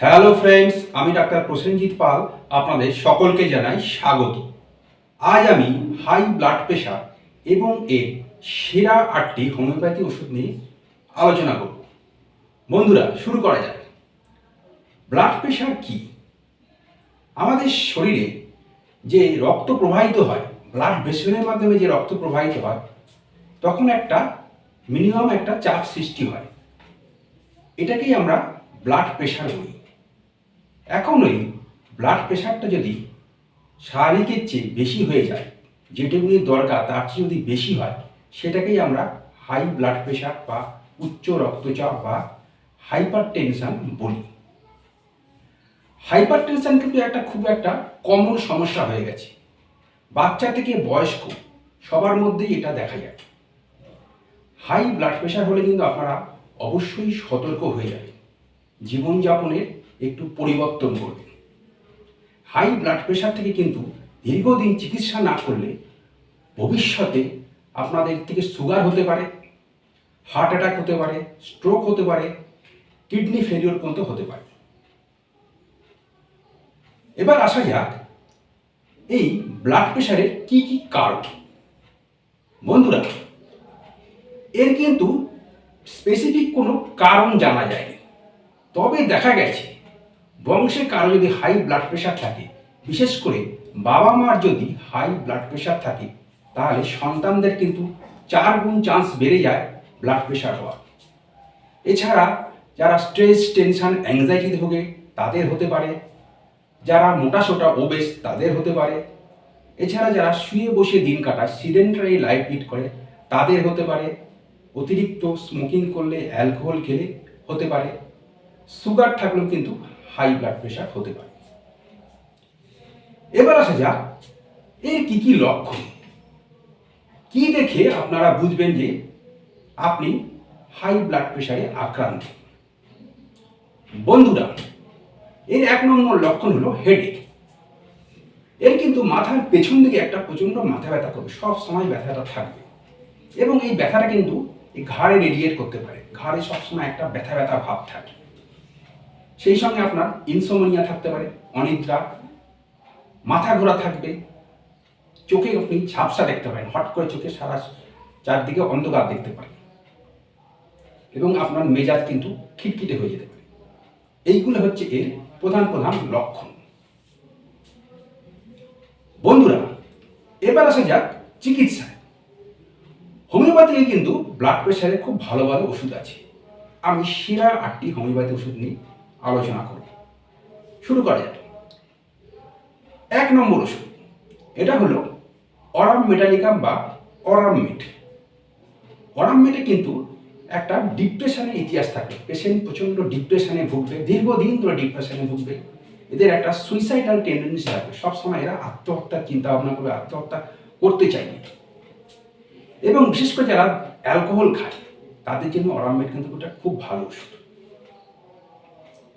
Hello friends, আমি doctor Prosenjit পাল আপনাদের সকলকে জানাই স্বাগত। আজ আমি হাই ব্লাড প্রেশার এবং এর সেরা 8টি হোমিওপ্যাথি ওষুধ নিয়ে আলোচনা করব। বন্ধুরা, শুরু করা যাক। ব্লাড প্রেশার কি? আমাদের শরীরে যে রক্ত প্রবাহিত হয়, ব্লাড ভেসেলের মাধ্যমে যে রক্ত প্রবাহিত হয়, তখন মিনিমাম একটা চাপ সৃষ্টি হয়। এটাকেই আমরা ব্লাড প্রেশার বলি। এখন ওই ব্লাড প্রেশারটা যদি স্বাভাবিকের চেয়ে বেশি হয়ে যায়, যেটুকুনি দরকার তার চেয়ে যদি বেশি হয়, সেটাকেই আমরা হাই ব্লাড প্রেশার বা উচ্চ রক্তচাপ বা হাইপার টেনশন বলি। হাইপার টেনশন কিন্তু খুব একটা কমন সমস্যা হয়ে গেছে। বাচ্চা থেকে বয়স্ক সবার মধ্যেই এটা দেখা যায়। হাই ব্লাড প্রেশার হলে কিন্তু আপনারা অবশ্যই সতর্ক হয়ে যাবেন, জীবনযাপনের একটু পরিবর্তন করবেন। হাই ব্লাড প্রেশার থেকে কিন্তু দীর্ঘদিন চিকিৎসা না করলে ভবিষ্যতে আপনাদের থেকে সুগার হতে পারে, হার্ট অ্যাটাক হতে পারে, স্ট্রোক হতে পারে, কিডনি ফেলিওর পর্যন্ত হতে পারে। এবার আসা যাক এই ব্লাড প্রেশারের কি কি কারণ। বন্ধুরা, এর কিন্তু স্পেসিফিক কোনো কারণ জানা যায়নি, তবে দেখা গেছে বংশে কারো যদি হাই ব্লাড প্রেশার থাকে, বিশেষ করে বাবা মার যদি হাই ব্লাড প্রেশার থাকে, তাহলে সন্তানদের কিন্তু 4 গুণ চান্স বেড়ে যায় ব্লাড প্রেশার হওয়ার। এছাড়া যারা স্ট্রেস, টেনশন, অ্যাংজাইটিতে ভোগে তাদের হতে পারে, যারা মোটাসোটা ওবেস তাদের হতে পারে, এছাড়া যারা শুয়ে বসে দিন কাটায়, সিডেন্টারি লাইফ লিড করে তাদের হতে পারে, অতিরিক্ত স্মোকিং করলে, অ্যালকোহল খেলে হতে পারে, সুগার থাকলেও কিন্তু হাই ব্লাড প্রেশার হতে পারে। এবার আসা যাক এর কি কি লক্ষণ, কি দেখে আপনারা বুঝবেন যে আপনি হাই ব্লাড প্রেশারে আক্রান্ত। বন্ধুরা, এর 1 নম্বর লক্ষণ হলো হেডেক। এর কিন্তু মাথার পেছন দিকে একটা প্রচণ্ড মাথা ব্যথা করবে, সব সময় ব্যথাটা থাকবে, এবং এই ব্যথাটা কিন্তু এই ঘাড়ে রেডিয়েট করতে পারে। ঘাড়ে সবসময় একটা ব্যথা ব্যথা ভাব থাকে। সেই সঙ্গে আপনার ইনসোমনিয়া থাকতে পারে, অনিদ্রা, মাথা ঘোরা থাকবে, চোখে আপনি ঝাপসা দেখতে পারেন, হট করে চোখে সারা চারদিকে অন্ধকার দেখতে পারেন, এবং আপনার মেজাজ কিন্তু খিটখিটে হয়ে যেতে পারে। এইগুলো হচ্ছে এর প্রধান প্রধান লক্ষণ। বন্ধুরা, এবার আসা যাক চিকিৎসায়। হোমিওপ্যাথিতে কিন্তু ব্লাড প্রেশারে খুব ভালো ভালো ওষুধ আছে। আমি সেরা 8টি হোমিওপ্যাথি ওষুধ নিয়ে আলোচনা করব। শুরু করা যাক। 1 নম্বর ওষুধ, এটা হলো অরাম মেটালিকাম বা অরামমেট। অরামমেটে কিন্তু একটা ডিপ্রেশনের ইতিহাস থাকে। পেশেন্ট প্রচণ্ড ডিপ্রেশনে ভুগবে, দীর্ঘদিন ধরে ডিপ্রেশনে ভুগবে, এদের একটা সুইসাইডাল টেন্ডেন্সি থাকবে, সবসময় এরা আত্মহত্যার চিন্তা ভাবনা করবে, আত্মহত্যা করতে চাইবে। এবং বিশেষ করে যারা অ্যালকোহল খায় তাদের জন্য অরামমেট কিন্তু ওটা খুব ভালো ওষুধ।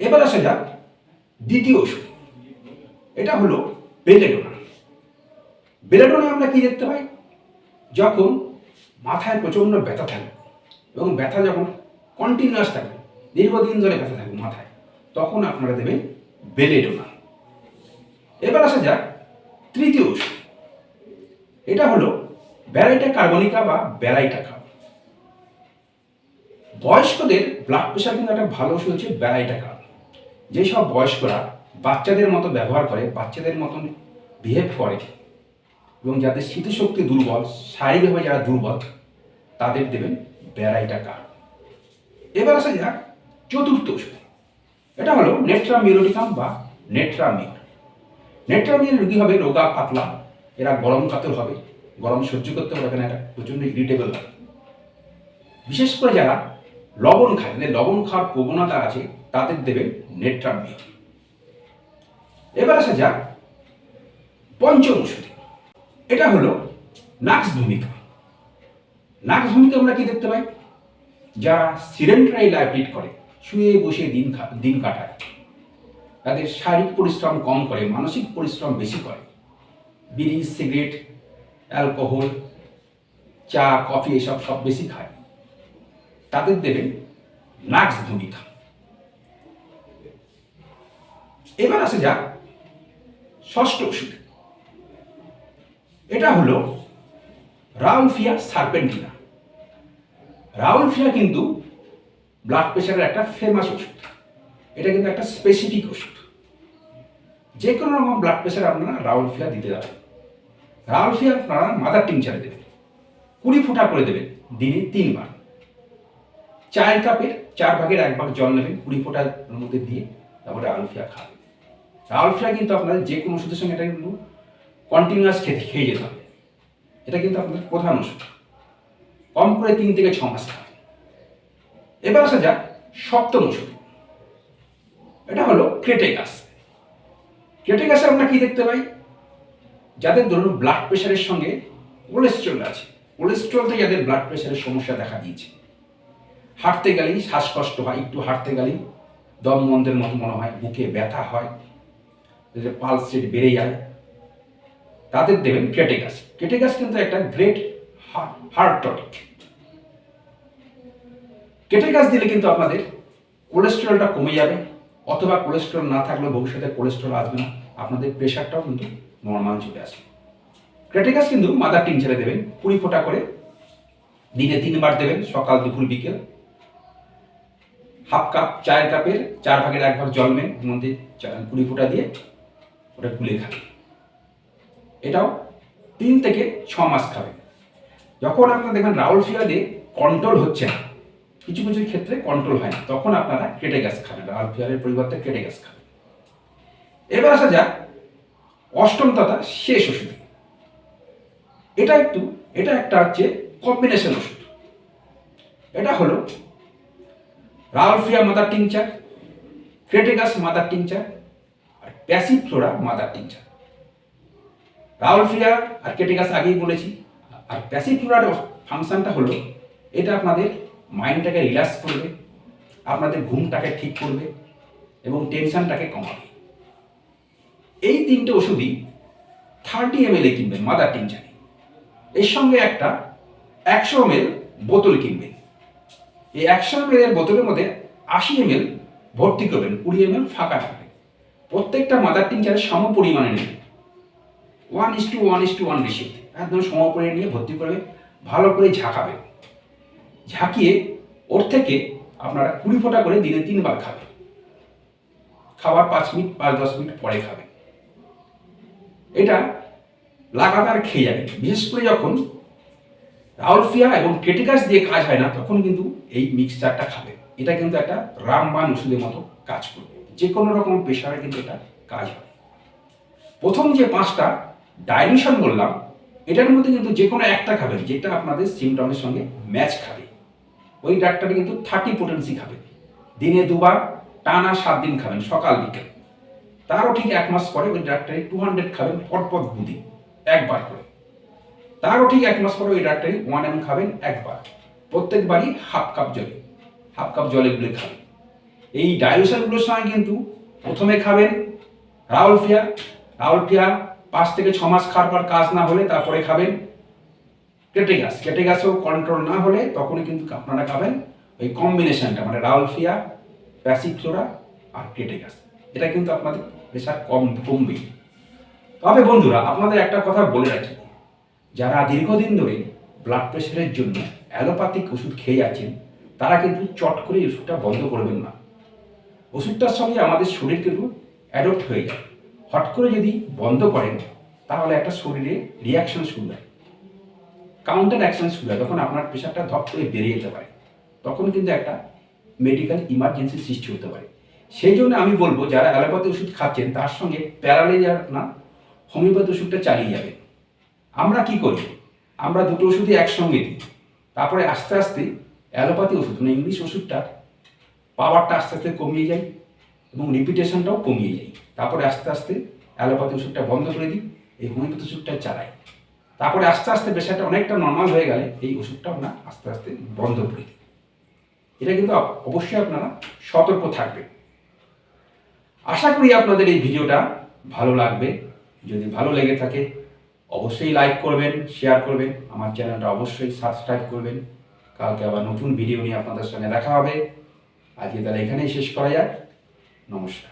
এবার আসা যাক দ্বিতীয় ওষুধ, এটা হলো বেলেডোনা। বেলেডোনায় আমরা কি দেখতে পাই? যখন মাথায় প্রচণ্ড ব্যথা থাকবে এবং ব্যথা যখন কন্টিনিউয়াস থাকবে, দীর্ঘদিন ধরে ব্যথা থাকবে মাথায়, তখন আপনারা দেবেন বেলেডোনা। এবার আসা যাক তৃতীয় ওষুধ, এটা হলো ব্যারাইটা কার্বনিকা বা ব্যারাইটাকা। বয়স্কদের ব্লাড প্রেশার কিন্তু একটা ভালো ওষুধ হচ্ছে ব্যারাইটাকা। যেসব বয়স্করা বাচ্চাদের মতো ব্যবহার করে, বাচ্চাদের মতন বিহেভ করে, এবং যাদের স্মৃতিশক্তি দুর্বল, শারীরিকভাবে যারা দুর্বল, তাদের দেবেন ব্যারাইটাকা। এবার আসা যাক চতুর্থ ওষুধ, এটা হলো নেট্রামিউরোটিকাম বা নেট্রামিউর। নেট্রামিউর রোগী হবে রোগা পাতলা, এরা গরম কাতর হবে, গরম সহ্য করতে পারবে না, এটা প্রচণ্ড ইরিটেবল হবে। বিশেষ করে যারা লবণ খায়, মানে লবণ খাওয়ার প্রবণতা আছে, তাদের দেবেন নেট্রামিউর। এবার আসা যাক পঞ্চম ওষুধ, এটা হলো নাক্স ভূমিকা। নাক্স ভূমিকা আমরা কি দেখতে পাই? যারা সিডেন্টারি লাইফ লিড করে, শুয়ে বসে দিন কাটায়, তাদের শারীরিক পরিশ্রম কম করে, মানসিক পরিশ্রম বেশি করে, বিড়ি, সিগারেট, অ্যালকোহল, চা, কফি এসব সব বেশি খায়, তাদের দেবেন নাক্স ভূমিকা। এবার আসে যাক ষষ্ঠ ওষুধ। এটা হলো রাউলফিয়া সার্পেন্টিনা। রাউলফিয়া কিন্তু ব্লাড প্রেশারের একটা ফেমাস ওষুধ। এটা কিন্তু একটা স্পেসিফিক ওষুধ। যে কোনো রকম ব্লাড প্রেশার আপনারা রাউলফিয়া দিতে যাবেন। রাউলফিয়া আপনারা মাদার টিংচারে দেবেন, 20 ফোঁটা করে দেবেন দিনে 3 বার। চায়ের কাপের 4 ভাগের 1 ভাগ জল নেবেন, 20 ফোঁটার মধ্যে দিয়ে তারপরে রাউলফিয়া খাবেন। রাউলফিয়া কিন্তু আপনাদের যে কোনো ওষুধের সঙ্গে এটা কিন্তু কন্টিনিউয়াস খেয়ে যেতে হবে। এটা কিন্তু আপনাদের প্রধান ওষুধ। কম করে 3 থেকে 6 মাস খাবেন। এবার আসা যাক সপ্তম ওষুধ। এটা হলো ক্রেটেগাস। ক্রেটেগাসে আমরা কি দেখতে পাই? যাদের ধরুন ব্লাড প্রেশারের সঙ্গে কোলেস্ট্রল আছে, কোলেস্ট্রলতে যাদের ব্লাড প্রেশারের সমস্যা দেখা দিয়েছে, হাঁটতে গেলেই শ্বাসকষ্ট হয়, একটু হাঁটতে গেলেই দম বন্ধের মতো মনে হয়, বুকে ব্যথা হয়, পালস রেট বেড়ে যায়, তাদের দেবেন ক্রেটেগাস। ক্রেটেগাস কিন্তু একটা গ্রেট হার্ট টনিক। ক্রেটেগাস দিলে কিন্তু আপনাদের কোলেস্টেরলটা কমে যাবে, অথবা কোলেস্টেরল না থাকলেও ভবিষ্যতে কোলেস্টেরল আসবে না, আপনাদের প্রেশারটাও কিন্তু নর্মাল চলে আসবে। ক্রেটেগাস কিন্তু মাদার টিংচারে দেবেন, 20 ফোঁটা করে দিনে 3 বার দেবেন, সকাল দুপুর বিকেল। হাফ কাপ চায়ের কাপের 4 ভাগের 1 ভাগ জল নেন, ওর মধ্যে 20 ফোঁটা দিয়ে ওটা গুলে খাবেন। এটাও 3 থেকে 6 মাস খাবেন। যখন আপনারা দেখবেন রাউলফিয়া দিয়ে কন্ট্রোল হচ্ছে না, কিছু কিছু ক্ষেত্রে কন্ট্রোল হয় না, তখন আপনারা ক্রেটেগাস খাবেন, রাউলফিয়ারের পরিবর্তে ক্রেটেগাস খাবেন। এবার আসা যাক অষ্টম তথা শেষ ওষুধ। এটা একটা হচ্ছে কম্বিনেশন ওষুধ। এটা হলো রাউলফিয়া মাদার টিংচার, ক্রেটেগাস মাদার টিংচার আর প্যাসিফ্লোরা মাদার টিংচার। রাউলফিয়া আর ক্রেটেগাস আগেই বলেছি। আর প্যাসিফ্লোরার ফাংশনটা হলো এটা আপনাদের মাইন্ডটাকে রিল্যাক্স করবে, আপনাদের ঘুমটাকে ঠিক করবে এবং টেনশনটাকে কমাবে। এই 3টে ওষুধই 30 ml কিনবেন মাদার টিংচারে। এর সঙ্গে একটা 100 ml বোতল কিনবেন। এই 100 ml এর বোতলের মধ্যে 80 ml ভর্তি করবেন, 20 ml ফাঁকা থাকবে। প্রত্যেকটা মাদার টিংচারে সম পরিমাণে নেবেন, 1:1:1 রেশিওতে একদম সম পরিমাণে নিয়ে ভর্তি করবে, ভালো করে ঝাঁকাবেন। ঝাঁকিয়ে ওর থেকে আপনারা 20 ফোঁটা করে দিনে 3 বার খাবেন। খাবার 5-10 মিনিট পরে খাবেন। এটা লাগাতার খেয়ে যাবেন। বিশেষ করে যখন রাউলফিয়া এবং ক্রেটেগাস দিয়ে কাজ হয় না, তখন কিন্তু এই মিক্সচারটা খাবেন। এটা কিন্তু একটা রামবাণ ওষুধের মতো কাজ করবে, যে কোনো রকম প্রেশারে কিন্তু এটা কাজ হয়। প্রথম যে 5টা ডাইলিউশন বললাম, এটার মধ্যে কিন্তু যে কোনো একটা খাবেন যেটা আপনাদের সিমটমের সঙ্গে ম্যাচ খাবে। ওই ডাক্তারে কিন্তু 30 পোটেন্সি খাবেন, দিনে 2 বার টানা 7 দিন খাবেন, সকাল বিকেল। তারও ঠিক 1 মাস পরে ওই ডাক্তারে 200 খাবেন পরপর 2 দিন, 1 বার করে। তারও ঠিক 1 মাস পরে ওই ডাক্তারে 1 ml খাবেন 1 বার, প্রত্যেকবারই হাফ কাপ জলে গুলে খাবেন। এই ডাইলুশনগুলোর সঙ্গে কিন্তু প্রথমে খাবেন রাউলফিয়া 5 থেকে 6 মাস খাওয়ার পর কাজ না হলে তারপরে খাবেন ক্রেটেগাসও কন্ট্রোল না হলে তখনই কিন্তু আপনারা খাবেন ওই কম্বিনেশনটা, মানে রাউলফিয়া, প্যাসিফ্লোরা আর ক্রেটেগাস। এটা কিন্তু আপনাদের প্রেশার কমবে। তবে বন্ধুরা, আপনাদের একটা কথা বলে রাখি, যারা দীর্ঘদিন ধরে ব্লাড প্রেশারের জন্য অ্যালোপ্যাথিক ওষুধ খেয়ে যাচ্ছেন, তারা কিন্তু চট করে এই ওষুধটা বন্ধ করবেন না। ওষুধটার সঙ্গে আমাদের শরীর কিন্তু অ্যাডপ্ট হয়ে যায়। হট করে যদি বন্ধ করেন তাহলে একটা শরীরে রিয়াকশন শুরু হয়, কাউন্টার অ্যাকশন শুরু হয়, তখন আপনার প্রেশারটা ধপ করে বেড়ে যেতে পারে, তখন কিন্তু একটা মেডিকেল ইমার্জেন্সি সৃষ্টি হতে পারে। সেই জন্য আমি বলবো, যারা অ্যালোপ্যাথি ওষুধ খাচ্ছেন তার সঙ্গে প্যারালালি না হোমিওপ্যাথি ওষুধটা চালিয়ে যাবে। আমরা কি করি, আমরা দুটো ওষুধই একসঙ্গে দিই, তারপরে আস্তে আস্তে অ্যালোপ্যাথি ওষুধ মানে ইংলিশ ওষুধটার পাওয়ারটা আস্তে আস্তে কমিয়ে যায় এবং রিপিটেশনটাও কমিয়ে যায়। তারপরে আস্তে আস্তে অ্যালোপ্যাথি ওষুধটা বন্ধ করে দিই, এই হোমিওপ্যাথি ওষুধটা চালাই। তারপরে আস্তে আস্তে প্রেশারটা অনেকটা নর্মাল হয়ে গেলে এই ওষুধটা আমরা আস্তে আস্তে বন্ধ করে দিই। এটা কিন্তু অবশ্যই আপনারা সতর্ক থাকবেন। আশা করি আপনাদের এই ভিডিওটা ভালো লাগবে। যদি ভালো লেগে থাকে অবশ্যই লাইক করবেন, শেয়ার করবেন, আমার চ্যানেলটা অবশ্যই সাবস্ক্রাইব করবেন। কালকে আবার নতুন ভিডিও নিয়ে আপনাদের সঙ্গে দেখা হবে। আজকে তাহলে এখানেই শেষ করা যাক। নমস্কার।